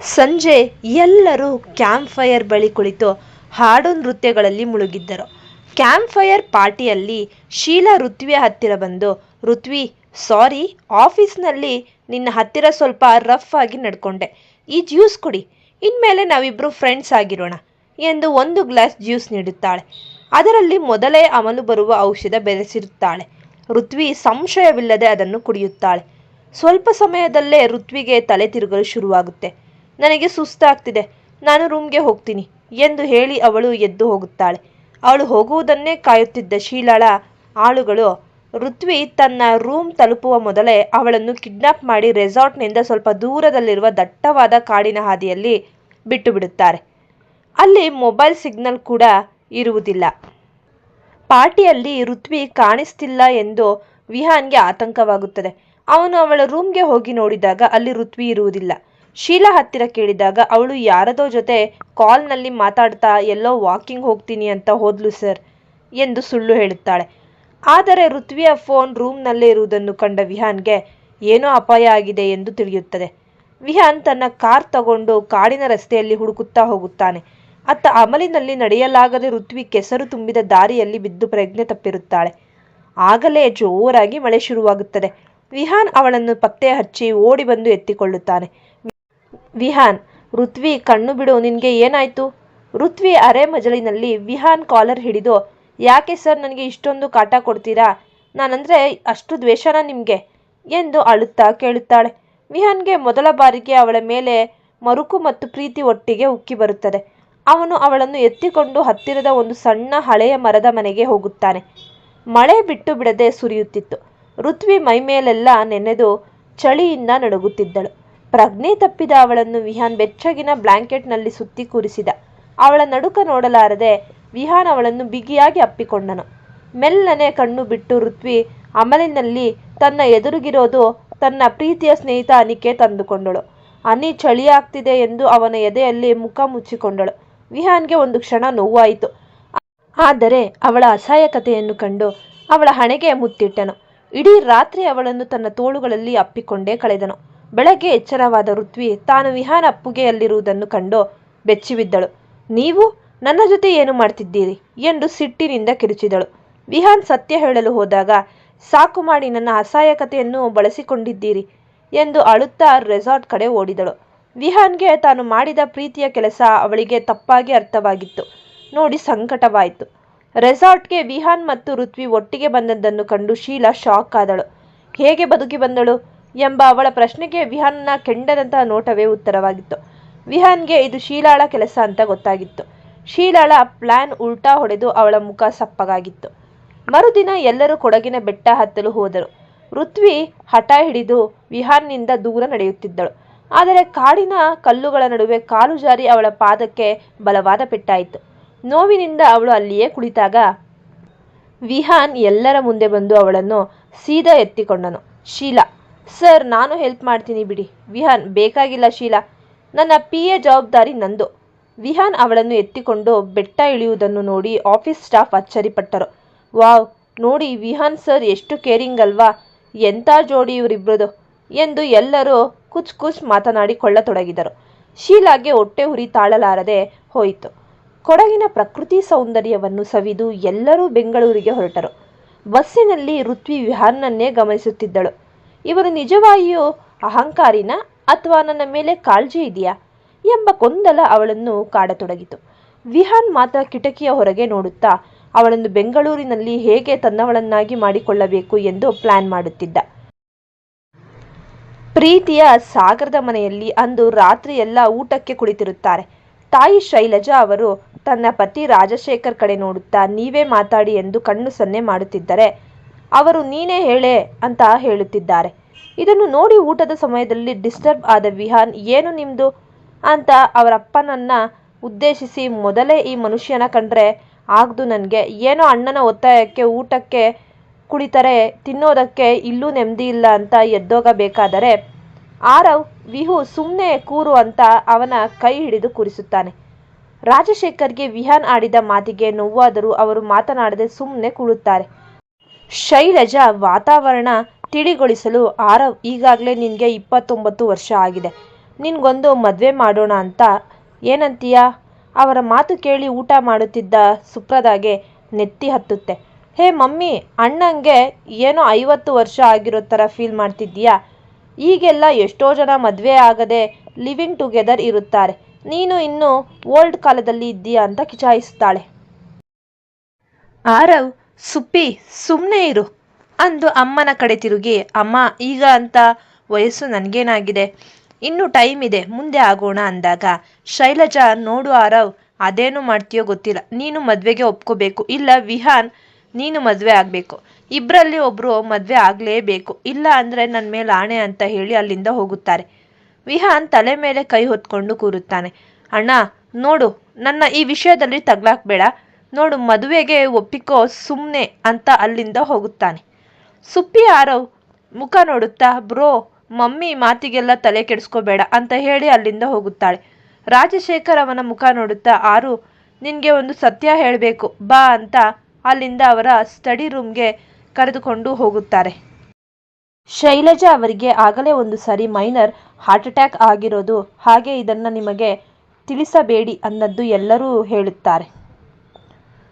ಸಂಜೆ ಎಲ್ಲರೂ camp fire ಬಳಿ ಕುಳಿತು ಹಾಡು ನೃತ್ಯಗಳಲ್ಲಿ ಮುಳುಗಿದ್ದರು. ಕ್ಯಾಂಪ್ ಫೈರ್ ಪಾರ್ಟಿಯಲ್ಲಿ ಶೀಲಾ ಋತ್ವಿಯ ಹತ್ತಿರ ಬಂದು, ಋತ್ವಿ, ಸಾರಿ, ಆಫೀಸ್ನಲ್ಲಿ ನಿನ್ನ ಹತ್ತಿರ ಸ್ವಲ್ಪ ರಫ್ ಆಗಿ ನಡ್ಕೊಂಡೆ. ಈ ಜ್ಯೂಸ್ ಕುಡಿ, ಇನ್ಮೇಲೆ ನಾವಿಬ್ರು ಫ್ರೆಂಡ್ಸ್ ಆಗಿರೋಣ ಎಂದು ಒಂದು ಗ್ಲಾಸ್ ಜ್ಯೂಸ್ ನೀಡುತ್ತಾಳೆ. ಅದರಲ್ಲಿ ಮೊದಲೇ ಅಮಲು ಬರುವ ಔಷಧ ಬೆರೆಸಿರುತ್ತಾಳೆ. ಋತ್ವಿ ಸಂಶಯವಿಲ್ಲದೆ ಅದನ್ನು ಕುಡಿಯುತ್ತಾಳೆ. ಸ್ವಲ್ಪ ಸಮಯದಲ್ಲೇ ಋತ್ವಿಗೆ ತಲೆ ತಿರುಗಲು ಶುರುವಾಗುತ್ತೆ. ನನಗೆ ಸುಸ್ತಾಗ್ತಿದೆ, ನಾನು ರೂಮ್ಗೆ ಹೋಗ್ತೀನಿ ಎಂದು ಹೇಳಿ ಅವಳು ಎದ್ದು ಹೋಗುತ್ತಾಳೆ. ಅವಳು ಹೋಗುವುದನ್ನೇ ಕಾಯುತ್ತಿದ್ದ ಶೀಲಾಳ ಆಳುಗಳು ಋತ್ವಿ ತನ್ನ ರೂಮ್ ತಲುಪುವ ಮೊದಲೇ ಅವಳನ್ನು ಕಿಡ್ನಾಪ್ ಮಾಡಿ ರೆಸಾರ್ಟ್ನಿಂದ ಸ್ವಲ್ಪ ದೂರದಲ್ಲಿರುವ ದಟ್ಟವಾದ ಕಾಡಿನ ಹಾದಿಯಲ್ಲಿ ಬಿಟ್ಟು ಬಿಡುತ್ತಾರೆ. ಅಲ್ಲಿ ಮೊಬೈಲ್ ಸಿಗ್ನಲ್ ಕೂಡ ಇರುವುದಿಲ್ಲ. ಪಾರ್ಟಿಯಲ್ಲಿ ಋತ್ವಿ ಕಾಣಿಸ್ತಿಲ್ಲ ಎಂದು ವಿಹಾನ್ಗೆ ಆತಂಕವಾಗುತ್ತದೆ. ಅವನು ಅವಳ ರೂಮ್ಗೆ ಹೋಗಿ ನೋಡಿದಾಗ ಅಲ್ಲಿ ಋತ್ವಿ ಇರುವುದಿಲ್ಲ. ಶೀಲಾ ಹತ್ತಿರ ಕೇಳಿದಾಗ ಅವಳು ಯಾರದೋ ಜೊತೆ ಕಾಲ್ನಲ್ಲಿ ಮಾತಾಡ್ತಾ ಎಲ್ಲೋ ವಾಕಿಂಗ್ ಹೋಗ್ತೀನಿ ಅಂತ ಹೋದ್ಲು ಸರ್ ಎಂದು ಸುಳ್ಳು ಹೇಳುತ್ತಾಳೆ. ಆದರೆ ಋತ್ವಿಯ ಫೋನ್ ರೂಮ್ನಲ್ಲೇ ಇರುವುದನ್ನು ಕಂಡ ವಿಹಾನ್ಗೆ ಏನೋ ಅಪಾಯ ಆಗಿದೆ ಎಂದು ತಿಳಿಯುತ್ತದೆ. ವಿಹಾನ್ ತನ್ನ ಕಾರ್ ತಗೊಂಡು ಕಾಡಿನ ರಸ್ತೆಯಲ್ಲಿ ಹುಡುಕುತ್ತಾ ಹೋಗುತ್ತಾನೆ. ಅತ್ತ ಅಮಲಿನಲ್ಲಿ ನಡೆಯಲಾಗದೆ ಋತ್ವಿ ಕೆಸರು ತುಂಬಿದ ದಾರಿಯಲ್ಲಿ ಬಿದ್ದು ಪ್ರಜ್ಞೆ ತಪ್ಪಿರುತ್ತಾಳೆ. ಆಗಲೇ ಜೋರಾಗಿ ಮಳೆ ಶುರುವಾಗುತ್ತದೆ. ವಿಹಾನ್ ಅವಳನ್ನು ಪತ್ತೆ ಹಚ್ಚಿ ಓಡಿ ಬಂದು ಎತ್ತಿಕೊಳ್ಳುತ್ತಾನೆ. ವಿಹಾನ್, ಋತ್ವಿ, ಕಣ್ಣು ಬಿಡು, ನಿನಗೆ ಏನಾಯ್ತು? ಋತ್ವಿ ಅರೆ ಮಜಲಿನಲ್ಲಿ ವಿಹಾನ್ ಕಾಲರ್ ಹಿಡಿದು, ಯಾಕೆ ಸರ್ ನನಗೆ ಇಷ್ಟೊಂದು ಕಾಟ ಕೊಡ್ತೀರಾ? ನಾನಂದರೆ ಅಷ್ಟು ದ್ವೇಷನಾ ನಿಮಗೆ ಎಂದು ಅಳುತ್ತಾ ಕೇಳುತ್ತಾಳೆ. ವಿಹಾನ್ಗೆ ಮೊದಲ ಬಾರಿಗೆ ಅವಳ ಮೇಲೆ ಮರುಕು ಮತ್ತು ಪ್ರೀತಿ ಒಟ್ಟಿಗೆ ಉಕ್ಕಿ ಬರುತ್ತದೆ. ಅವನು ಅವಳನ್ನು ಎತ್ತಿಕೊಂಡು ಹತ್ತಿರದ ಒಂದು ಸಣ್ಣ ಹಳೆಯ ಮರದ ಮನೆಗೆ ಹೋಗುತ್ತಾನೆ. ಮಳೆ ಬಿಟ್ಟು ಬಿಡದೆ ಸುರಿಯುತ್ತಿತ್ತು. ಋತ್ವಿ ಮೈಮೇಲೆಲ್ಲ ನೆನೆದು ಚಳಿಯಿಂದ ನಡುಗುತ್ತಿದ್ದಳು. ಪ್ರಜ್ಞೆ ತಪ್ಪಿದ ಅವಳನ್ನು ವಿಹಾನ್ ಬೆಚ್ಚಗಿನ ಬ್ಲಾಂಕೆಟ್ನಲ್ಲಿ ಸುತ್ತಿ ಕೂರಿಸಿದ. ಅವಳ ನಡುಕ ನೋಡಲಾರದೆ ವಿಹಾನ್ ಅವಳನ್ನು ಬಿಗಿಯಾಗಿ ಅಪ್ಪಿಕೊಂಡನು. ಮೆಲ್ಲನೆ ಕಣ್ಣು ಬಿಟ್ಟು ಋತ್ವಿ ಅಮಲಿನಲ್ಲಿ ತನ್ನ ಎದುರಿಗಿರೋದು ತನ್ನ ಪ್ರೀತಿಯ ಸ್ನೇಹಿತ ಅನಿಕೆ ತಂದುಕೊಂಡಳು. ಅನಿ ಚಳಿಯಾಗ್ತಿದೆ ಎಂದು ಅವನ ಎದೆಯಲ್ಲಿ ಮುಖ ಮುಚ್ಚಿಕೊಂಡಳು. ವಿಹಾನ್ಗೆ ಒಂದು ಕ್ಷಣ ನೋವಾಯಿತು. ಆದರೆ ಅವಳ ಅಸಹಾಯಕತೆಯನ್ನು ಕಂಡು ಅವಳ ಹಣೆಗೆ ಮುತ್ತಿಟ್ಟನು. ಇಡೀ ರಾತ್ರಿ ಅವಳನ್ನು ತನ್ನ ತೋಳುಗಳಲ್ಲಿ ಅಪ್ಪಿಕೊಂಡೇ ಕಳೆದನು. ಬೆಳಗ್ಗೆ ಎಚ್ಚರವಾದ ಋತ್ವಿ ತಾನು ವಿಹಾನ್ ಅಪ್ಪುಗೆಯಲ್ಲಿರುವುದನ್ನು ಕಂಡು ಬೆಚ್ಚಿಬಿದ್ದಳು. ನೀವು ನನ್ನ ಜೊತೆ ಏನು ಮಾಡ್ತಿದ್ದೀರಿ ಎಂದು ಸಿಟ್ಟಿನಿಂದ ಕಿರುಚಿದಳು. ವಿಹಾನ್ ಸತ್ಯ ಹೇಳಲು ಹೋದಾಗ, ಸಾಕು ಮಾಡಿ ನನ್ನ ಅಸಹಾಯಕತೆಯನ್ನು ಬಳಸಿಕೊಂಡಿದ್ದೀರಿ ಎಂದು ಅಳುತ್ತಾ ರೆಸಾರ್ಟ್ ಕಡೆ ಓಡಿದಳು. ವಿಹಾನ್ಗೆ ತಾನು ಮಾಡಿದ ಪ್ರೀತಿಯ ಕೆಲಸ ಅವಳಿಗೆ ತಪ್ಪಾಗಿ ಅರ್ಥವಾಗಿತ್ತು ನೋಡಿ ಸಂಕಟವಾಯಿತು. ರೆಸಾರ್ಟ್ಗೆ ವಿಹಾನ್ ಮತ್ತು ಋತ್ವಿ ಒಟ್ಟಿಗೆ ಬಂದದ್ದನ್ನು ಕಂಡು ಶೀಲಾ ಶಾಕ್ ಆದಳು. ಹೇಗೆ ಬದುಕಿ ಬಂದಳು ಎಂಬ ಅವಳ ಪ್ರಶ್ನೆಗೆ ವಿಹಾನ್ನ ಕೆಂಡದಂತಹ ನೋಟವೇ ಉತ್ತರವಾಗಿತ್ತು. ವಿಹಾನ್ಗೆ ಇದು ಶೀಲಾಳ ಕೆಲಸ ಅಂತ ಗೊತ್ತಾಗಿತ್ತು. ಶೀಲಾಳ ಪ್ಲಾನ್ ಉಲ್ಟಾ ಹೊಡೆದು ಅವಳ ಮುಖ ಸಪ್ಪಗಾಗಿತ್ತು. ಮರುದಿನ ಎಲ್ಲರೂ ಕೊಡಗಿನ ಬೆಟ್ಟ ಹತ್ತಲು ಹೋದರು. ಋತ್ವಿ ಹಠ ಹಿಡಿದು ವಿಹಾನ್ನಿಂದ ದೂರ ನಡೆಯುತ್ತಿದ್ದಳು. ಆದರೆ ಕಾಡಿನ ಕಲ್ಲುಗಳ ನಡುವೆ ಕಾಲು ಜಾರಿ ಅವಳ ಪಾದಕ್ಕೆ ಬಲವಾದ ಪೆಟ್ಟಾಯಿತು. ನೋವಿನಿಂದ ಅವಳು ಅಲ್ಲಿಯೇ ಕುಳಿತಾಗ ವಿಹಾನ್ ಎಲ್ಲರ ಮುಂದೆ ಬಂದು ಅವಳನ್ನು ಸೀದಾ ಎತ್ತಿಕೊಂಡನು. ಶೀಲಾ, ಸರ್, ನಾನು ಹೆಲ್ಪ್ ಮಾಡ್ತೀನಿ ಬಿಡಿ. ವಿಹಾನ್, ಬೇಕಾಗಿಲ್ಲ ಶೀಲಾ, ನನ್ನ PA ಜವಾಬ್ದಾರಿ ನಂದು. ವಿಹಾನ್ ಅವಳನ್ನು ಎತ್ತಿಕೊಂಡು ಬೆಟ್ಟ ಇಳಿಯುವುದನ್ನು ನೋಡಿ ಆಫೀಸ್ ಸ್ಟಾಫ್ ಅಚ್ಚರಿಪಟ್ಟರು. ವಾವ್, ನೋಡಿ ವಿಹಾನ್ ಸರ್ ಎಷ್ಟು ಕೇರಿಂಗ್ ಅಲ್ವಾ, ಎಂಥ ಜೋಡಿ ಇವರಿಬ್ಬರದು ಎಂದು ಎಲ್ಲರೂ ಕುಚ್ ಕುಚ್ ಮಾತನಾಡಿಕೊಳ್ಳತೊಡಗಿದರು. ಶೀಲಾಗೆ ಹೊಟ್ಟೆ ಉರಿ ತಾಳಲಾರದೆ ಹೋಯಿತು. ಕೊಡಗಿನ ಪ್ರಕೃತಿ ಸೌಂದರ್ಯವನ್ನು ಸವಿದು ಎಲ್ಲರೂ ಬೆಂಗಳೂರಿಗೆ ಹೊರಟರು. ಬಸ್ಸಿನಲ್ಲಿ ಋತ್ವಿ ವಿಹಾನ್ನನ್ನೇ ಗಮನಿಸುತ್ತಿದ್ದಳು. ಇವರು ನಿಜವಾಗಿಯೂ ಅಹಂಕಾರಿನ ಅಥವಾ ನನ್ನ ಮೇಲೆ ಕಾಳಜಿ ಇದೆಯಾ ಎಂಬ ಗೊಂದಲ ಅವಳನ್ನು ಕಾಡತೊಡಗಿತು. ವಿಹಾನ್ ಮಾತ್ರ ಕಿಟಕಿಯ ಹೊರಗೆ ನೋಡುತ್ತಾ ಅವಳನ್ನು ಬೆಂಗಳೂರಿನಲ್ಲಿ ಹೇಗೆ ತನ್ನವಳನ್ನಾಗಿ ಮಾಡಿಕೊಳ್ಳಬೇಕು ಎಂದು ಪ್ಲಾನ್ ಮಾಡುತ್ತಿದ್ದ. ಪ್ರೀತಿಯ ಸಾಗರದ ಮನೆಯಲ್ಲಿ ಅಂದು ರಾತ್ರಿ ಎಲ್ಲ ಊಟಕ್ಕೆ ಕುಳಿತಿರುತ್ತಾರೆ. ತಾಯಿ ಶೈಲಜಾ ಅವರು ತನ್ನ ಪತಿ ರಾಜಶೇಖರ್ ಕಡೆ ನೋಡುತ್ತಾ ನೀವೇ ಮಾತಾಡಿ ಎಂದು ಕಣ್ಣು ಸನ್ನೆ ಮಾಡುತ್ತಿದ್ದರೆ ಅವರು ನೀನೇ ಹೇಳೆ ಅಂತ ಹೇಳುತ್ತಿದ್ದಾರೆ. ಇದನ್ನು ನೋಡಿ ಊಟದ ಸಮಯದಲ್ಲಿ ಡಿಸ್ಟರ್ಬ್ ಆದ ವಿಹಾನ್, ಏನು ನಿಮ್ಮದು ಅಂತ ಅವರಪ್ಪನನ್ನ ಉದ್ದೇಶಿಸಿ, ಮೊದಲೇ ಈ ಮನುಷ್ಯನ ಕಂಡ್ರೆ ಆಗ್ದು ನನಗೆ, ಏನೋ ಅಣ್ಣನ ಒತ್ತಾಯಕ್ಕೆ ಊಟಕ್ಕೆ ಕುಳಿತರೆ ತಿನ್ನೋದಕ್ಕೆ ಇಲ್ಲೂ ನೆಮ್ಮದಿ ಇಲ್ಲ ಅಂತ ಎದ್ದೋಗಬೇಕಾದರೆ ಆರವ್, ವಿಹು ಸುಮ್ಮನೆ ಕೂರು ಅಂತ ಅವನ ಕೈ ಹಿಡಿದು ಕೂರಿಸುತ್ತಾನೆ. ರಾಜಶೇಖರ್ಗೆ ವಿಹಾನ್ ಆಡಿದ ಮಾತಿಗೆ ನೋವಾದರೂ ಅವರು ಮಾತನಾಡದೆ ಸುಮ್ಮನೆ ಕೂರುತ್ತಾರೆ. ಶೈಲಜಾ ವಾತಾವರಣ ತಿಳಿಗೊಳಿಸಲು, ಆರವ್, ಈಗಾಗಲೇ ನಿನಗೆ 29 ವರ್ಷ ಆಗಿದೆ. ನಿನಗೊಂದು ಮದುವೆ ಮಾಡೋಣ ಅಂತ. ಏನಂತೀಯ? ಅವರ ಮಾತು ಕೇಳಿ ಊಟ ಮಾಡುತ್ತಿದ್ದ ಸುಪ್ರದಾಗೆ ನೆತ್ತಿ ಹತ್ತುತ್ತೆ. ಹೇ ಮಮ್ಮಿ, ಅಣ್ಣಂಗೆ ಏನೋ 50 ವರ್ಷ ಆಗಿರೋ ಥರ ಫೀಲ್ ಮಾಡ್ತಿದ್ದೀಯಾ? ಈಗೆಲ್ಲ ಎಷ್ಟೋ ಜನ ಮದುವೆ ಆಗದೆ ಲಿವಿಂಗ್ ಟುಗೆದರ್ ಇರುತ್ತಾರೆ. ನೀನು ಇನ್ನೂ ಓಲ್ಡ್ ಕಾಲದಲ್ಲಿ ಇದ್ದೀಯಾ ಅಂತ ಕಿಚಾಯಿಸ್ತಾಳೆ. ಆರವ್, ಸುಪ್ಪಿ ಸುಮ್ಮನೆ ಇರು ಅಂದು ಅಮ್ಮನ ಕಡೆ ತಿರುಗಿ, ಅಮ್ಮ ಈಗ ಅಂತ ವಯಸ್ಸು ನನಗೇನಾಗಿದೆ, ಇನ್ನೂ ಟೈಮ್ ಇದೆ, ಮುಂದೆ ಆಗೋಣ ಅಂದಾಗ ಶೈಲಜಾ, ನೋಡು ಆರವ್, ಅದೇನು ಮಾಡ್ತೀಯೋ ಗೊತ್ತಿಲ್ಲ, ನೀನು ಮದುವೆಗೆ ಒಪ್ಕೋಬೇಕು, ಇಲ್ಲ ವಿಹಾನ್ ನೀನು ಮದುವೆ ಆಗಬೇಕು, ಇಬ್ಬರಲ್ಲಿ ಒಬ್ಬರು ಮದುವೆ ಆಗಲೇಬೇಕು, ಇಲ್ಲ ಅಂದರೆ ನನ್ನ ಮೇಲೆ ಆಣೆ ಅಂತ ಹೇಳಿ ಅಲ್ಲಿಂದ ಹೋಗುತ್ತಾರೆ. ವಿಹಾನ್ ತಲೆ ಮೇಲೆ ಕೈ ಹೊತ್ಕೊಂಡು ಕೂರುತ್ತಾನೆ. ಅಣ್ಣ ನೋಡು, ನನ್ನ ಈ ವಿಷಯದಲ್ಲಿ ತಗ್ಲಾಕ್ಬೇಡ, ನೋಡು ಮದುವೆಗೆ ಒಪ್ಪಿಕೋ ಸುಮ್ಮನೆ ಅಂತ ಅಲ್ಲಿಂದ ಹೋಗುತ್ತಾನೆ. ಸುಪ್ಪಿ ಆರವ್ ಮುಖ ನೋಡುತ್ತಾ, ಬ್ರೋ ಮಮ್ಮಿ ಮಾತಿಗೆಲ್ಲ ತಲೆ ಕೆಡಿಸ್ಕೋಬೇಡ ಅಂತ ಹೇಳಿ ಅಲ್ಲಿಂದ ಹೋಗುತ್ತಾಳೆ. ರಾಜಶೇಖರ್ ಅವನ ಮುಖ ನೋಡುತ್ತಾ, ಆರು ನಿನಗೆ ಒಂದು ಸತ್ಯ ಹೇಳಬೇಕು ಬಾ ಅಂತ ಅಲ್ಲಿಂದ ಅವರ ಸ್ಟಡಿ ರೂಮ್ಗೆ ಕರೆದುಕೊಂಡು ಹೋಗುತ್ತಾರೆ. ಶೈಲಜಾ ಅವರಿಗೆ ಆಗಲೇ ಒಂದು ಸರಿ ಮೈನರ್ ಹಾರ್ಟ್ ಅಟ್ಯಾಕ್ ಆಗಿರೋದು, ಹಾಗೆ ಇದನ್ನು ನಿಮಗೆ ತಿಳಿಸಬೇಡಿ ಅನ್ನದ್ದು ಎಲ್ಲರೂ ಹೇಳುತ್ತಾರೆ.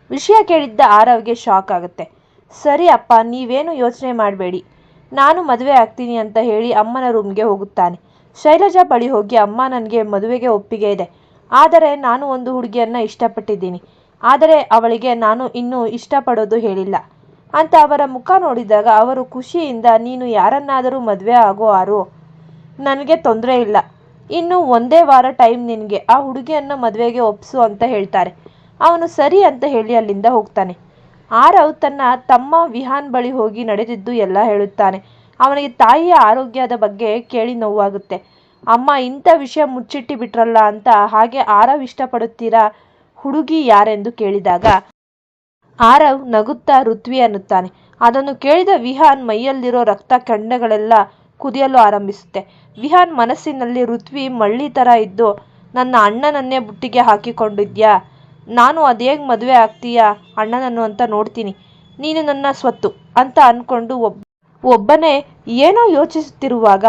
ವಿಷಯ ಕೇಳಿದ್ದ ಆರವ್ಗೆ ಶಾಕ್ ಆಗುತ್ತೆ. ಸರಿ ಅಪ್ಪ, ನೀವೇನು ಯೋಚನೆ ಮಾಡಬೇಡಿ, ನಾನು ಮದುವೆ ಆಗ್ತೀನಿ ಅಂತ ಹೇಳಿ ಅಮ್ಮನ ರೂಮ್ಗೆ ಹೋಗುತ್ತಾನೆ. ಶೈಲಜಾ ಬಳಿ ಹೋಗಿ, ಅಮ್ಮ ನನಗೆ ಮದುವೆಗೆ ಒಪ್ಪಿಗೆ ಇದೆ, ಆದರೆ ನಾನು ಒಂದು ಹುಡುಗಿಯನ್ನು ಇಷ್ಟಪಟ್ಟಿದ್ದೀನಿ, ಆದರೆ ಅವಳಿಗೆ ನಾನು ಇನ್ನೂ ಇಷ್ಟಪಡೋದು ಹೇಳಿಲ್ಲ ಅಂತ ಅವರ ಮುಖ ನೋಡಿದಾಗ ಅವರು ಖುಷಿಯಿಂದ, ನೀನು ಯಾರನ್ನಾದರೂ ಮದುವೆ ಆಗೋ ಆರು, ನನಗೆ ತೊಂದರೆ ಇಲ್ಲ, ಇನ್ನು ಒಂದೇ ವಾರ ಟೈಮ್ ನಿನಗೆ, ಆ ಹುಡುಗಿಯನ್ನು ಮದುವೆಗೆ ಒಪ್ಸು ಅಂತ ಹೇಳ್ತಾರೆ. ಅವನು ಸರಿ ಅಂತ ಹೇಳಿ ಅಲ್ಲಿಂದ ಹೋಗ್ತಾನೆ. ಆರವ್ ತನ್ನ ತಮ್ಮ ವಿಹಾನ್ ಬಳಿ ಹೋಗಿ ನಡೆದಿದ್ದು ಎಲ್ಲ ಹೇಳುತ್ತಾನೆ. ಅವನಿಗೆ ತಾಯಿಯ ಆರೋಗ್ಯದ ಬಗ್ಗೆ ಕೇಳಿ ನೋವಾಗುತ್ತೆ. ಅಮ್ಮ ಇಂಥ ವಿಷಯ ಮುಚ್ಚಿಟ್ಟು ಬಿಟ್ರಲ್ಲ ಅಂತ. ಹಾಗೆ ಆರವ್ ಇಷ್ಟಪಡುತ್ತೀರಾ ಹುಡುಗಿ ಯಾರೆಂದು ಕೇಳಿದಾಗ ಆರವ್ ನಗುತ್ತಾ ಋತ್ವಿ ಅನ್ನುತ್ತಾನೆ. ಅದನ್ನು ಕೇಳಿದ ವಿಹಾನ್ ಮೈಯಲ್ಲಿರೋ ರಕ್ತ ಖಂಡಗಳೆಲ್ಲ ಕುದಿಯಲು ಆರಂಭಿಸುತ್ತೆ. ವಿಹಾನ್ ಮನಸ್ಸಿನಲ್ಲಿ, ಋತ್ವಿ ಮಳ್ಳಿ ಥರ ಇದ್ದು ನನ್ನ ಅಣ್ಣನನ್ನೇ ಬುಟ್ಟಿಗೆ ಹಾಕಿಕೊಂಡಿದ್ಯಾ, ನಾನು ಅದೇಗೆ ಮದುವೆ ಆಗ್ತೀಯಾ ಅಣ್ಣನನ್ನು ಅಂತ ನೋಡ್ತೀನಿ, ನೀನು ನನ್ನ ಸ್ವತ್ತು ಅಂತ ಅಂದ್ಕೊಂಡು ಒಬ್ಬನೇ ಏನೋ ಯೋಚಿಸುತ್ತಿರುವಾಗ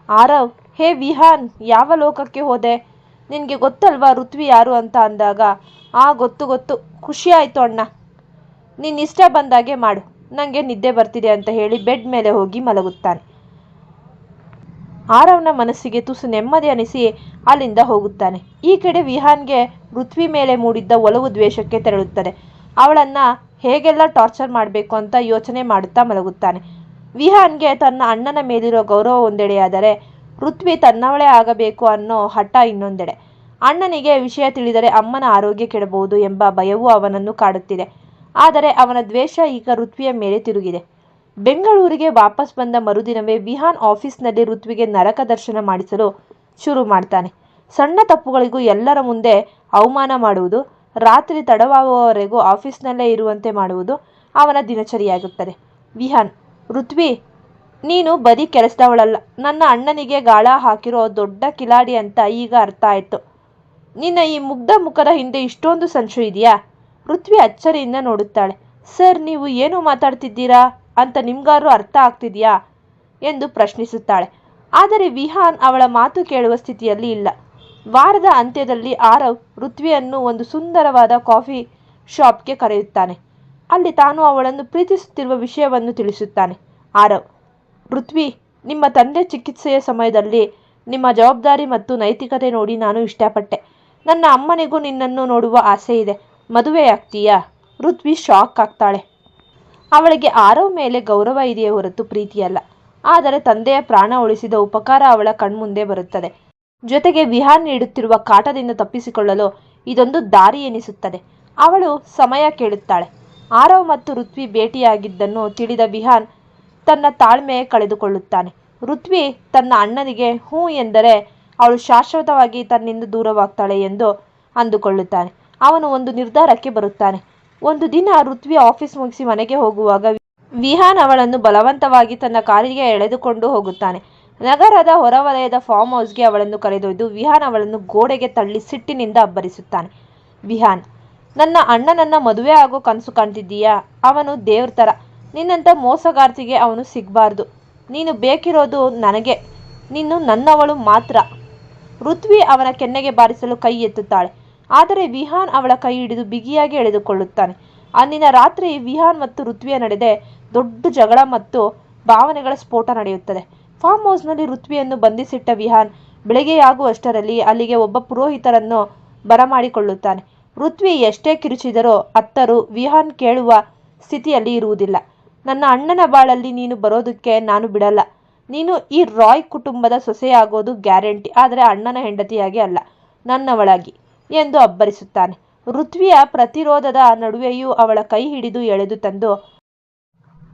ಆರವ್, ಹೇ ವಿಹಾನ್, ಯಾವ ಲೋಕಕ್ಕೆ ಹೋದೆ, ನಿನಗೆ ಗೊತ್ತಲ್ವಾ ಋತ್ವಿ ಯಾರು ಅಂತ ಅಂದಾಗ, ಗೊತ್ತು, ಖುಷಿ ಆಯಿತು ಅಣ್ಣ, ನೀನು ಇಷ್ಟ ಬಂದಾಗೆ ಮಾಡು, ನನಗೆ ನಿದ್ದೆ ಬರ್ತಿದೆ ಅಂತ ಹೇಳಿ ಬೆಡ್ ಮೇಲೆ ಹೋಗಿ ಮಲಗುತ್ತಾನೆ. ಆರವ್ನ ಮನಸ್ಸಿಗೆ ತುಸು ನೆಮ್ಮದಿ ಅನಿಸಿ ಅಲ್ಲಿಂದ ಹೋಗುತ್ತಾನೆ. ಈ ಕಡೆ ವಿಹಾನ್ಗೆ ಋತ್ವಿ ಮೇಲೆ ಮೂಡಿದ್ದ ಒಲವು ದ್ವೇಷಕ್ಕೆ ತೆರಳುತ್ತದೆ. ಅವಳನ್ನು ಹೇಗೆಲ್ಲ ಟಾರ್ಚರ್ ಮಾಡಬೇಕು ಅಂತ ಯೋಚನೆ ಮಾಡುತ್ತಾ ಮಲಗುತ್ತಾನೆ. ವಿಹಾನ್ಗೆ ತನ್ನ ಅಣ್ಣನ ಮೇಲಿರೋ ಗೌರವ ಒಂದೆಡೆಯಾದರೆ ಋತ್ವಿ ತನ್ನವಳೇ ಆಗಬೇಕು ಅನ್ನೋ ಹಠ ಇನ್ನೊಂದೆಡೆ. ಅಣ್ಣನಿಗೆ ವಿಷಯ ತಿಳಿದರೆ ಅಮ್ಮನ ಆರೋಗ್ಯ ಕೆಡಬಹುದು ಎಂಬ ಭಯವೂ ಅವನನ್ನು ಕಾಡುತ್ತಿದೆ. ಆದರೆ ಅವನ ದ್ವೇಷ ಈಗ ಋತ್ವಿಯ ಮೇಲೆ ತಿರುಗಿದೆ. ಬೆಂಗಳೂರಿಗೆ ವಾಪಸ್ ಬಂದ ಮರುದಿನವೇ ವಿಹಾನ್ ಆಫೀಸ್ನಲ್ಲಿ ಋತ್ವಿಗೆ ನರಕ ದರ್ಶನ ಮಾಡಿಸಲು ಶುರು ಮಾಡ್ತಾನೆ. ಸಣ್ಣ ತಪ್ಪುಗಳಿಗೂ ಎಲ್ಲರ ಮುಂದೆ ಅವಮಾನ ಮಾಡುವುದು, ರಾತ್ರಿ ತಡವಾಗುವವರೆಗೂ ಆಫೀಸ್ನಲ್ಲೇ ಇರುವಂತೆ ಮಾಡುವುದು ಅವನ ದಿನಚರಿಯಾಗುತ್ತದೆ. ವಿಹಾನ್, ಋತ್ವಿ ನೀನು ಬರೀ ಕೆಲಸದವಳಲ್ಲ, ನನ್ನ ಅಣ್ಣನಿಗೆ ಗಾಳ ಹಾಕಿರೋ ದೊಡ್ಡ ಕಿಲಾಡಿ ಅಂತ ಈಗ ಅರ್ಥ ಆಯಿತು. ನಿನ್ನ ಈ ಮುಗ್ಧ ಮುಖದ ಹಿಂದೆ ಇಷ್ಟೊಂದು ಸಂಚು ಇದೆಯಾ? ಋತ್ವಿ ಅಚ್ಚರಿಯಿಂದ ನೋಡುತ್ತಾಳೆ. ಸರ್, ನೀವು ಏನು ಮಾತಾಡ್ತಿದ್ದೀರಾ ಅಂತ ನಿಮ್ಗಾರು ಅರ್ಥ ಆಗ್ತಿದೆಯಾ ಎಂದು ಪ್ರಶ್ನಿಸುತ್ತಾಳೆ. ಆದರೆ ವಿಹಾನ್ ಅವಳ ಮಾತು ಕೇಳುವ ಸ್ಥಿತಿಯಲ್ಲಿ ಇಲ್ಲ. ವಾರದ ಅಂತ್ಯದಲ್ಲಿ ಆರವ್ ಋತ್ವಿಯನ್ನು ಒಂದು ಸುಂದರವಾದ ಕಾಫಿ ಶಾಪ್ಗೆ ಕರೆಯುತ್ತಾನೆ. ಅಲ್ಲಿ ತಾನು ಅವಳನ್ನು ಪ್ರೀತಿಸುತ್ತಿರುವ ವಿಷಯವನ್ನು ತಿಳಿಸುತ್ತಾನೆ. ಆರವ್, ಋತ್ವಿ, ನಿಮ್ಮ ತಂದೆ ಚಿಕಿತ್ಸೆಯ ಸಮಯದಲ್ಲಿ ನಿಮ್ಮ ಜವಾಬ್ದಾರಿ ಮತ್ತು ನೈತಿಕತೆ ನೋಡಿ ನಾನು ಇಷ್ಟಪಟ್ಟೆ. ನನ್ನ ಅಮ್ಮನಿಗೂ ನಿನ್ನನ್ನು ನೋಡುವ ಆಸೆ ಇದೆ, ಮದುವೆಯಾಗ್ತೀಯಾ? ಋತ್ವಿ ಶಾಕ್ ಆಗ್ತಾಳೆ. ಅವಳಿಗೆ ಆರವ್ ಮೇಲೆ ಗೌರವ ಇದೆಯೇ ಹೊರತು ಪ್ರೀತಿಯಲ್ಲ. ಆದರೆ ತಂದೆಯ ಪ್ರಾಣ ಉಳಿಸಿದ ಉಪಕಾರ ಅವಳ ಕಣ್ಮುಂದೆ ಬರುತ್ತದೆ. ಜೊತೆಗೆ ವಿಹಾನ್ ನೀಡುತ್ತಿರುವ ಕಾಟದಿಂದ ತಪ್ಪಿಸಿಕೊಳ್ಳಲು ಇದೊಂದು ದಾರಿ ಎನಿಸುತ್ತದೆ. ಅವಳು ಸಮಯ ಕೇಳುತ್ತಾಳೆ. ಆರವ್ ಮತ್ತು ಋತ್ವಿ ಭೇಟಿಯಾಗಿದ್ದನ್ನು ತಿಳಿದ ವಿಹಾನ್ ತನ್ನ ತಾಳ್ಮೆ ಕಳೆದುಕೊಳ್ಳುತ್ತಾನೆ. ಋತ್ವಿ ತನ್ನ ಅಣ್ಣನಿಗೆ ಹ್ಞೂ ಎಂದರೆ ಅವಳು ಶಾಶ್ವತವಾಗಿ ತನ್ನಿಂದ ದೂರವಾಗ್ತಾಳೆ ಎಂದು ಅಂದುಕೊಳ್ಳುತ್ತಾನೆ. ಅವನು ಒಂದು ನಿರ್ಧಾರಕ್ಕೆ ಬರುತ್ತಾನೆ. ಒಂದು ದಿನ ಋತ್ವಿ ಆಫೀಸ್ ಮುಗಿಸಿ ಮನೆಗೆ ಹೋಗುವಾಗ ವಿಹಾನ್ ಅವಳನ್ನು ಬಲವಂತವಾಗಿ ತನ್ನ ಕಾರಿಗೆ ಎಳೆದುಕೊಂಡು ಹೋಗುತ್ತಾನೆ. ನಗರದ ಹೊರವಲಯದ ಫಾರ್ಮ್ ಹೌಸ್ಗೆ ಅವಳನ್ನು ಕರೆದೊಯ್ದು ವಿಹಾನ್ ಅವಳನ್ನು ಗೋಡೆಗೆ ತಳ್ಳಿ ಸಿಟ್ಟಿನಿಂದ ಅಬ್ಬರಿಸುತ್ತಾನೆ. ವಿಹಾನ್, ನನ್ನ ಅಣ್ಣನನ್ನ ಮದುವೆ ಆಗೋ ಕನಸು ಕಾಣ್ತಿದ್ದೀಯಾ? ಅವನು ದೇವ್ರ ಥರ, ನಿನ್ನಂಥ ಮೋಸಗಾರ್ತಿಗೆ ಅವನು ಸಿಗಬಾರ್ದು. ನೀನು ಬೇಕಿರೋದು ನನಗೆ, ನೀನು ನನ್ನವಳು ಮಾತ್ರ. ಋತ್ವಿ ಅವನ ಕೆನ್ನೆಗೆ ಬಾರಿಸಲು ಕೈ ಎತ್ತುತ್ತಾಳೆ. ಆದರೆ ವಿಹಾನ್ ಅವಳ ಕೈ ಹಿಡಿದು ಬಿಗಿಯಾಗಿ ಎಳೆದುಕೊಳ್ಳುತ್ತಾನೆ. ಅಂದಿನ ರಾತ್ರಿ ವಿಹಾನ್ ಮತ್ತು ಋತ್ವಿಯ ನಡೆದೆ ದೊಡ್ಡ ಜಗಳ ಮತ್ತು ಭಾವನೆಗಳ ಸ್ಫೋಟ ನಡೆಯುತ್ತದೆ. ಫಾರ್ಮ್ ಹೌಸ್ನಲ್ಲಿ ಋತ್ವಿಯನ್ನು ಬಂಧಿಸಿಟ್ಟ ವಿಹಾನ್ ಬೆಳಗ್ಗೆಯಾಗುವಷ್ಟರಲ್ಲಿ ಅಲ್ಲಿಗೆ ಒಬ್ಬ ಪುರೋಹಿತರನ್ನು ಬರಮಾಡಿಕೊಳ್ಳುತ್ತಾನೆ. ಋತ್ವಿ ಎಷ್ಟೇ ಕಿರುಚಿದರೂ ಅತ್ತರು ವಿಹಾನ್ ಕೇಳುವ ಸ್ಥಿತಿಯಲ್ಲಿ ಇರುವುದಿಲ್ಲ. ನನ್ನ ಅಣ್ಣನ ಬಾಳಲ್ಲಿ ನೀನು ಬರೋದಕ್ಕೆ ನಾನು ಬಿಡಲ್ಲ. ನೀನು ಈ ರಾಯ್ ಕುಟುಂಬದ ಸೊಸೆಯಾಗೋದು ಗ್ಯಾರಂಟಿ, ಆದರೆ ಅಣ್ಣನ ಹೆಂಡತಿಯಾಗಿ ಅಲ್ಲ, ನನ್ನವಳಾಗಿ ಎಂದು ಅಬ್ಬರಿಸುತ್ತಾನೆ. ಋತ್ವಿಯ ಪ್ರತಿರೋಧದ ನಡುವೆಯೂ ಅವಳ ಕೈ ಹಿಡಿದು ಎಳೆದು ತಂದು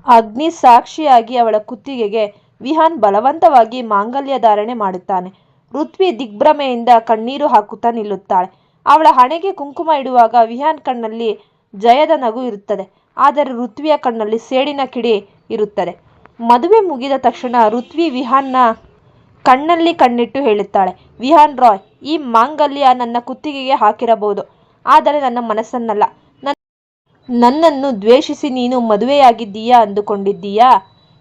ಅಗ್ನಿ ಸಾಕ್ಷಿಯಾಗಿ ಅವಳ ಕುತ್ತಿಗೆಗೆ ವಿಹಾನ್ ಬಲವಂತವಾಗಿ ಮಾಂಗಲ್ಯ ಧಾರಣೆ ಮಾಡುತ್ತಾನೆ. ಋತ್ವಿ ದಿಗ್ಭ್ರಮೆಯಿಂದ ಕಣ್ಣೀರು ಹಾಕುತ್ತಾ ನಿಲ್ಲುತ್ತಾಳೆ. ಅವಳ ಹಣೆಗೆ ಕುಂಕುಮ ಇಡುವಾಗ ವಿಹಾನ್ ಕಣ್ಣಲ್ಲಿ ಜಯದ ನಗು ಇರುತ್ತದೆ, ಆದರೆ ಋತ್ವಿಯ ಕಣ್ಣಲ್ಲಿ ಸೇಡಿನ ಕಿಡಿ ಇರುತ್ತದೆ. ಮದುವೆ ಮುಗಿದ ತಕ್ಷಣ ಋತ್ವಿ ವಿಹಾನ್ನ ಕಣ್ಣಲ್ಲಿ ಕಣ್ಣಿಟ್ಟು ಹೇಳುತ್ತಾಳೆ, ವಿಹಾನ್ ರಾಯ್, ಈ ಮಾಂಗಲ್ಯ ನನ್ನ ಕುತ್ತಿಗೆಗೆ ಹಾಕಿರಬಹುದು, ಆದರೆ ನನ್ನ ಮನಸ್ಸನ್ನಲ್ಲ. ನನ್ನನ್ನು ದ್ವೇಷಿಸಿ ನೀನು ಮದುವೆಯಾಗಿದ್ದೀಯಾ ಅಂದುಕೊಂಡಿದ್ದೀಯಾ?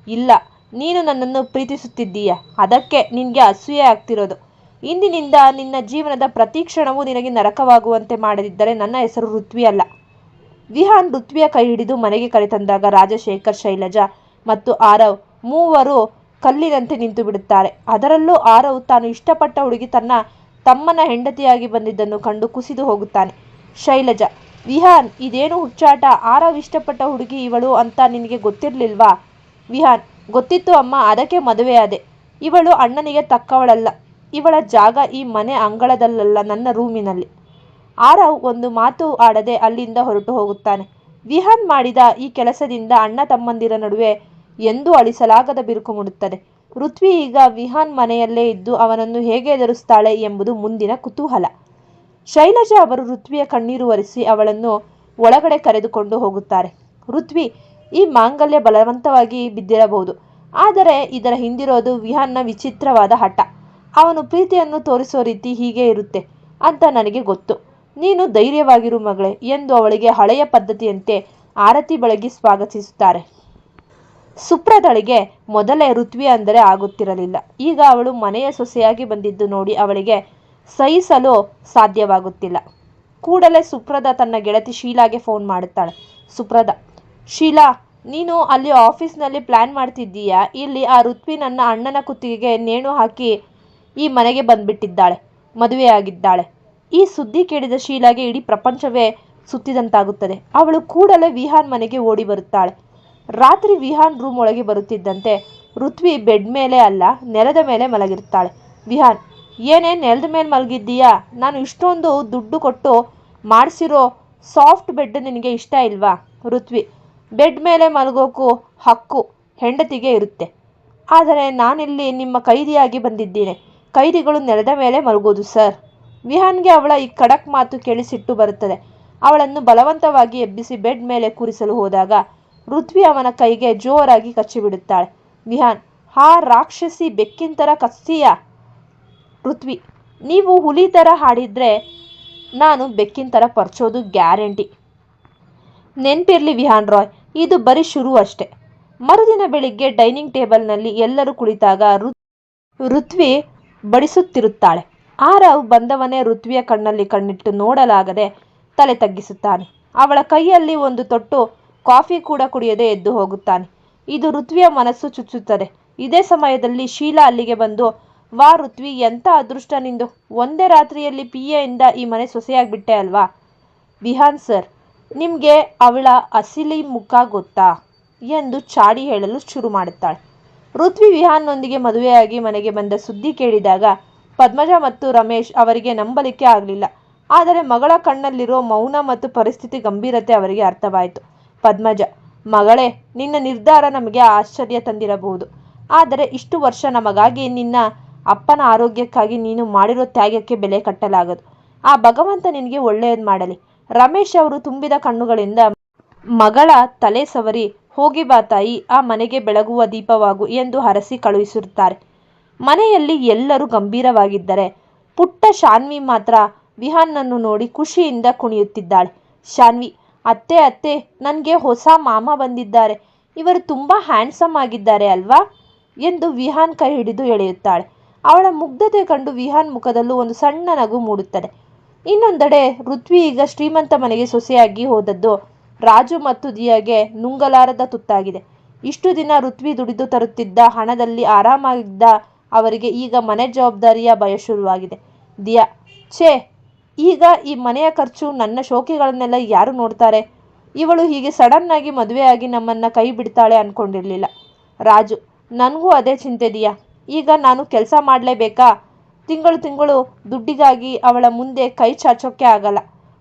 ಇಲ್ಲ, ನೀನು ನನ್ನನ್ನು ಪ್ರೀತಿಸುತ್ತಿದ್ದೀಯ, ಅದಕ್ಕೆ ನಿನಗೆ ಅಸೂಯೆ ಆಗ್ತಿರೋದು. ಇಂದಿನಿಂದ ನಿನ್ನ ಜೀವನದ ಪ್ರತಿ ಕ್ಷಣವೂ ನಿನಗೆ ನರಕವಾಗುವಂತೆ ಮಾಡದಿದ್ದರೆ ನನ್ನ ಹೆಸರು ಋತ್ವಿ ಅಲ್ಲ. ವಿಹಾನ್ ಋತ್ವಿಯ ಕೈ ಹಿಡಿದು ಮನೆಗೆ ಕರೆತಂದಾಗ ರಾಜಶೇಖರ್, ಶೈಲಜಾ ಮತ್ತು ಆರವ್ ಮೂವರು ಕಲ್ಲಿನಂತೆ ನಿಂತು ಬಿಡುತ್ತಾರೆ. ಅದರಲ್ಲೂ ಆರವ್ ತಾನು ಇಷ್ಟಪಟ್ಟ ಹುಡುಗಿ ತನ್ನ ತಮ್ಮನ ಹೆಂಡತಿಯಾಗಿ ಬಂದಿದ್ದನ್ನು ಕಂಡು ಕುಸಿದು ಹೋಗುತ್ತಾನೆ. ಶೈಲಜಾ, ವಿಹಾನ್, ಇದೇನು ಹುಚ್ಚಾಟ? ಆರವ್ ಇಷ್ಟಪಟ್ಟ ಹುಡುಗಿ ಇವಳು ಅಂತ ನಿನಗೆ ಗೊತ್ತಿರಲಿಲ್ವಾ? ವಿಹಾನ್, ಗೊತ್ತಿತ್ತು ಅಮ್ಮ, ಅದಕ್ಕೆ ಮದುವೆಯಾದೆ. ಇವಳು ಅಣ್ಣನಿಗೆ ತಕ್ಕವಳಲ್ಲ. ಇವಳ ಜಾಗ ಈ ಮನೆ ಅಂಗಳದಲ್ಲ, ನನ್ನ ರೂಮಿನಲ್ಲಿ. ಆರವ್ ಒಂದು ಮಾತು ಆಡದೆ ಅಲ್ಲಿಂದ ಹೊರಟು ಹೋಗುತ್ತಾನೆ. ವಿಹಾನ್ ಮಾಡಿದ ಈ ಕೆಲಸದಿಂದ ಅಣ್ಣ ತಮ್ಮಂದಿರ ನಡುವೆ ಎಂದೂ ಅಳಿಸಲಾಗದ ಬಿರುಕು ಮೂಡುತ್ತದೆ. ಋತ್ವಿ ಈಗ ವಿಹಾನ್ ಮನೆಯಲ್ಲೇ ಇದ್ದು ಅವನನ್ನು ಹೇಗೆ ಎದುರಿಸ್ತಾಳೆ ಎಂಬುದು ಮುಂದಿನ ಕುತೂಹಲ. ಶೈಲಜಾ ಅವರು ಋತ್ವಿಯ ಕಣ್ಣೀರು ಒರೆಸಿ ಅವಳನ್ನು ಒಳಗಡೆ ಕರೆದುಕೊಂಡು ಹೋಗುತ್ತಾರೆ. ಋತ್ವಿ, ಈ ಮಾಂಗಲ್ಯ ಬಲವಂತವಾಗಿ ಬಿದ್ದಿರಬಹುದು, ಆದರೆ ಇದರ ಹಿಂದಿರೋದು ವಿಹಾನ್ನ ವಿಚಿತ್ರವಾದ ಹಠ. ಅವನು ಪ್ರೀತಿಯನ್ನು ತೋರಿಸೋ ರೀತಿ ಹೀಗೆ ಇರುತ್ತೆ ಅಂತ ನನಗೆ ಗೊತ್ತು. ನೀನು ಧೈರ್ಯವಾಗಿರು ಮಗಳೇ ಎಂದು ಅವಳಿಗೆ ಹಳೆಯ ಪದ್ಧತಿಯಂತೆ ಆರತಿ ಬೆಳಗಿ ಸ್ವಾಗತಿಸುತ್ತಾರೆ. ಸುಪ್ರದಳಿಗೆ ಮೊದಲೇ ಋತ್ವಿ ಅಂದರೆ ಆಗುತ್ತಿರಲಿಲ್ಲ. ಈಗ ಅವಳು ಮನೆಯ ಸೊಸೆಯಾಗಿ ಬಂದಿದ್ದು ನೋಡಿ ಅವಳಿಗೆ ಸಹಿಸಲು ಸಾಧ್ಯವಾಗುತ್ತಿಲ್ಲ. ಕೂಡಲೇ ಸುಪ್ರದ ತನ್ನ ಗೆಳತಿ ಶೀಲಾಗೆ ಫೋನ್ ಮಾಡುತ್ತಾಳೆ. ಸುಪ್ರದ, ಶೀಲಾ, ನೀನು ಅಲ್ಲಿ ಆಫೀಸ್ನಲ್ಲಿ ಪ್ಲ್ಯಾನ್ ಮಾಡ್ತಿದ್ದೀಯಾ? ಇಲ್ಲಿ ಆ ಋತ್ವಿ ನನ್ನ ಅಣ್ಣನ ಕುತ್ತಿಗೆಗೆ ನೇಣು ಹಾಕಿ ಈ ಮನೆಗೆ ಬಂದ್ಬಿಟ್ಟಿದ್ದಾಳೆ, ಮದುವೆಯಾಗಿದ್ದಾಳೆ. ಈ ಸುದ್ದಿ ಕೇಳಿದ ಶೀಲಾಗೆ ಇಡೀ ಪ್ರಪಂಚವೇ ಸುತ್ತಿದಂತಾಗುತ್ತದೆ. ಅವಳು ಕೂಡಲೇ ವಿಹಾನ್ ಮನೆಗೆ ಓಡಿ ಬರುತ್ತಾಳೆ. ರಾತ್ರಿ ವಿಹಾನ್ ರೂಮ್ ಒಳಗೆ ಬರುತ್ತಿದ್ದಂತೆ ಋತ್ವಿ ಬೆಡ್ ಮೇಲೆ ಅಲ್ಲ, ನೆಲದ ಮೇಲೆ ಮಲಗಿರುತ್ತಾಳೆ. ವಿಹಾನ್, ಏನೇ ನೆಲದ ಮೇಲೆ ಮಲಗಿದ್ದೀಯಾ? ನಾನು ಇಷ್ಟೊಂದು ದುಡ್ಡು ಕೊಟ್ಟು ಮಾಡಿಸಿರೋ ಸಾಫ್ಟ್ ಬೆಡ್ ನಿನಗೆ ಇಷ್ಟ ಇಲ್ವಾ? ಋತ್ವಿ, ಬೆಡ್ ಮೇಲೆ ಮಲಗೋಕ್ಕೂ ಹಕ್ಕು ಹೆಂಡತಿಗೆ ಇರುತ್ತೆ, ಆದರೆ ನಾನಿಲ್ಲಿ ನಿಮ್ಮ ಕೈದಿಯಾಗಿ ಬಂದಿದ್ದೀನಿ. ಕೈದಿಗಳು ನೆಲದ ಮೇಲೆ ಮಲಗೋದು ಸರ್. ವಿಹಾನ್ಗೆ ಅವಳ ಈ ಖಡಕ್ ಮಾತು ಕೇಳಿ ಸಿಟ್ಟು ಬರುತ್ತದೆ. ಅವಳನ್ನು ಬಲವಂತವಾಗಿ ಎಬ್ಬಿಸಿ ಬೆಡ್ ಮೇಲೆ ಕೂರಿಸಲು ಹೋದಾಗ ಋತ್ವಿ ಅವನ ಕೈಗೆ ಜೋರಾಗಿ ಕಚ್ಚಿಬಿಡುತ್ತಾಳೆ. ವಿಹಾನ್, ಹಾ ರಾಕ್ಷಸಿ, ಬೆಕ್ಕಿನ ಥರ ಕಚ್ತೀಯಾ? ಋತ್ವಿ, ನೀವು ಹುಲಿ ಥರ ಹಾಡಿದ್ರೆ ನಾನು ಬೆಕ್ಕಿನ ಥರ ಪರ್ಚೋದು ಗ್ಯಾರಂಟಿ. ನೆನ್ಪಿರ್ಲಿ ವಿಹಾನ್ ರಾಯ್, ಇದು ಬರೀ ಶುರು ಅಷ್ಟೆ. ಮರುದಿನ ಬೆಳಿಗ್ಗೆ ಡೈನಿಂಗ್ ಟೇಬಲ್ನಲ್ಲಿ ಎಲ್ಲರೂ ಕುಳಿತಾಗ ಋತ್ವಿ ಬಡಿಸುತ್ತಿರುತ್ತಾಳೆ. ಆರವ್ ಬಂದವನೇ ಋತ್ವಿಯ ಕಣ್ಣಲ್ಲಿ ಕಣ್ಣಿಟ್ಟು ನೋಡಲಾಗದೆ ತಲೆ ತಗ್ಗಿಸುತ್ತಾನೆ. ಅವಳ ಕೈಯಲ್ಲಿ ಒಂದು ತೊಟ್ಟು ಕಾಫಿ ಕೂಡ ಕುಡಿಯದೆ ಎದ್ದು ಹೋಗುತ್ತಾನೆ. ಇದು ಋತ್ವಿಯ ಮನಸ್ಸು ಚುಚ್ಚುತ್ತದೆ. ಇದೇ ಸಮಯದಲ್ಲಿ ಶೀಲಾ ಅಲ್ಲಿಗೆ ಬಂದು, ವಾ ಋತ್ವಿ, ಎಂಥ ಅದೃಷ್ಟ ನಿಂದು, ಒಂದೇ ರಾತ್ರಿಯಲ್ಲಿ ಪಿಎಯಿಂದ ಈ ಮನೆ ಸೊಸೆಯಾಗ್ಬಿಟ್ಟೆ ಅಲ್ವಾ? ವಿಹಾನ್ ಸರ್, ನಿಮಗೆ ಅವಳ ಅಸಲಿ ಮುಖ ಗೊತ್ತಾ ಎಂದು ಚಾಡಿ ಹೇಳಲು ಶುರು ಮಾಡುತ್ತಾಳೆ. ಋತ್ವಿ ವಿಹಾನ್ನೊಂದಿಗೆ ಮದುವೆಯಾಗಿ ಮನೆಗೆ ಬಂದ ಸುದ್ದಿ ಕೇಳಿದಾಗ ಪದ್ಮಜ ಮತ್ತು ರಮೇಶ್ ಅವರಿಗೆ ನಂಬಲಿಕ್ಕೆ ಆಗಲಿಲ್ಲ. ಆದರೆ ಮಗಳ ಕಣ್ಣಲ್ಲಿರೋ ಮೌನ ಮತ್ತು ಪರಿಸ್ಥಿತಿ ಗಂಭೀರತೆ ಅವರಿಗೆ ಅರ್ಥವಾಯಿತು. ಪದ್ಮಜ, ಮಗಳೇ, ನಿನ್ನ ನಿರ್ಧಾರ ನಮಗೆ ಆಶ್ಚರ್ಯ ತಂದಿರಬಹುದು, ಆದರೆ ಇಷ್ಟು ವರ್ಷ ನಮಗಾಗಿ ನಿನ್ನ ಅಪ್ಪನ ಆರೋಗ್ಯಕ್ಕಾಗಿ ನೀನು ಮಾಡಿರೋ ತ್ಯಾಗಕ್ಕೆ ಬೆಲೆ ಕಟ್ಟಲಾಗದು. ಆ ಭಗವಂತ ನಿನಗೆ ಒಳ್ಳೆಯದು ಮಾಡಲಿ. ರಮೇಶ್ ಅವರು ತುಂಬಿದ ಕಣ್ಣುಗಳಿಂದ ಮಗಳ ತಲೆ ಸವರಿ, ಹೋಗಿ ಬಾ ತಾಯಿ, ಆ ಮನೆಗೆ ಬೆಳಗುವ ದೀಪವಾಗು ಎಂದು ಹರಸಿ ಕಳುಹಿಸಿರುತ್ತಾರೆ. ಮನೆಯಲ್ಲಿ ಎಲ್ಲರೂ ಗಂಭೀರವಾಗಿದ್ದರೆ ಪುಟ್ಟ ಶಾನ್ವಿ ಮಾತ್ರ ವಿಹಾನ್ನನ್ನು ನೋಡಿ ಖುಷಿಯಿಂದ ಕುಣಿಯುತ್ತಿದ್ದಾಳೆ. ಶಾನ್ವಿ, ಅತ್ತೆ ಅತ್ತೆ, ನನಗೆ ಹೊಸ ಮಾಮ ಬಂದಿದ್ದಾರೆ, ಇವರು ತುಂಬ ಹ್ಯಾಂಡ್ಸಮ್ ಆಗಿದ್ದಾರೆ ಅಲ್ವಾ ಎಂದು ವಿಹಾನ್ ಕೈ ಹಿಡಿದು ಎಳೆಯುತ್ತಾಳೆ. ಅವಳ ಮುಗ್ಧತೆ ಕಂಡು ವಿಹಾನ್ ಮುಖದಲ್ಲೂ ಒಂದು ಸಣ್ಣ ನಗು ಮೂಡುತ್ತದೆ. ಇನ್ನೊಂದೆಡೆ ಋತ್ವಿ ಈಗ ಶ್ರೀಮಂತ ಮನೆಗೆ ಸೊಸೆಯಾಗಿ ಹೋದದ್ದು ರಾಜು ಮತ್ತು ದಿಯಾಗೆ ನುಂಗಲಾರದ ತುತ್ತಾಗಿದೆ. ಇಷ್ಟು ದಿನ ಋತ್ವಿ ದುಡಿದು ತರುತ್ತಿದ್ದ ಹಣದಲ್ಲಿ ಆರಾಮಾಗಿದ್ದ ಅವರಿಗೆ ಈಗ ಮನೆ ಜವಾಬ್ದಾರಿಯ ಭಯ ಶುರುವಾಗಿದೆ. ದಿಯಾ, ಛೇ, ಈಗ ಈ ಮನೆಯ ಖರ್ಚು, ನನ್ನ ಶೋಕಿಗಳನ್ನೆಲ್ಲ ಯಾರು ನೋಡ್ತಾರೆ? ಇವಳು ಹೀಗೆ ಸಡನ್ ಆಗಿ ಮದುವೆಯಾಗಿ ನಮ್ಮನ್ನ ಕೈ ಬಿಡ್ತಾಳೆ ಅನ್ಕೊಂಡಿರ್ಲಿಲ್ಲ. ರಾಜು, ನನಗೂ ಅದೇ ಚಿಂತೆ ದಿಯಾ. ಈಗ ನಾನು ಕೆಲಸ ಮಾಡಲೇಬೇಕಾ? ತಿಂಗಳು ದುಡ್ಡಿಗಾಗಿ ಅವಳ ಮುಂದೆ ಕೈ ಚಾಚೋಕ್ಕೆ ಆಗಲ್ಲ.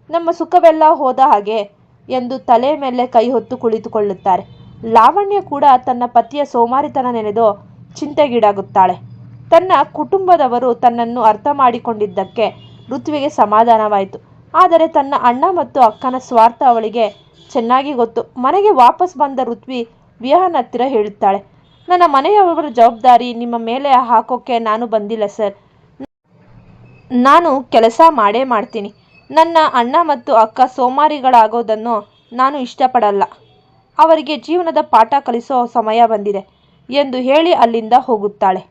ನಮ್ಮ ಸುಖವೆಲ್ಲ ಹೋದ ಹಾಗೆ ಎಂದು ತಲೆ ಮೇಲೆ ಕೈ ಹೊತ್ತು ಕುಳಿತುಕೊಳ್ಳುತ್ತಾರೆ. ಲಾವಣ್ಯ ಕೂಡ ತನ್ನ ಪತಿಯ ಸೋಮಾರಿತನ ನೆನೆದು ಚಿಂತೆಗೀಡಾಗುತ್ತಾಳೆ. ತನ್ನ ಕುಟುಂಬದವರು ತನ್ನನ್ನು ಅರ್ಥ ಮಾಡಿಕೊಂಡಿದ್ದಕ್ಕೆ ಋತ್ವಿಗೆ ಸಮಾಧಾನವಾಯಿತು. ಆದರೆ ತನ್ನ ಅಣ್ಣ ಮತ್ತು ಅಕ್ಕನ ಸ್ವಾರ್ಥ ಅವಳಿಗೆ ಚೆನ್ನಾಗಿ ಗೊತ್ತು. ಮನೆಗೆ ವಾಪಸ್ ಬಂದ ಋತ್ವಿ ವಿಹಾನ್ ಹತ್ತಿರ ಹೇಳುತ್ತಾಳೆ, ನನ್ನ ಮನೆಯವರ ಜವಾಬ್ದಾರಿ ನಿಮ್ಮ ಮೇಲೆ ಹಾಕೋಕ್ಕೆ ನಾನು ಬಂದಿಲ್ಲ ಸರ್. ನಾನು ಕೆಲಸ ಮಾಡೇ ಮಾಡ್ತೀನಿ. ನನ್ನ ಅಣ್ಣ ಮತ್ತು ಅಕ್ಕ ಸೋಮಾರಿಗಳಾಗೋದನ್ನು ನಾನು ಇಷ್ಟಪಡಲ್ಲ. ಅವರಿಗೆ ಜೀವನದ ಪಾಠ ಕಲಿಸೋ ಸಮಯ ಬಂದಿದೆ ಎಂದು ಹೇಳಿ ಅಲ್ಲಿಂದ ಹೋಗುತ್ತಾಳೆ.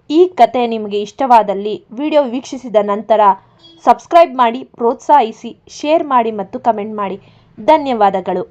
ಈ ಕತೆ ನಿಮಗೆ ಇಷ್ಟವಾದಲ್ಲಿ ವಿಡಿಯೋ ವೀಕ್ಷಿಸಿದ ನಂತರ ಸಬ್ಸ್ಕ್ರೈಬ್ ಮಾಡಿ, ಪ್ರೋತ್ಸಾಹಿಸಿ, ಶೇರ್ ಮಾಡಿ ಮತ್ತು ಕಮೆಂಟ್ ಮಾಡಿ. ಧನ್ಯವಾದಗಳು.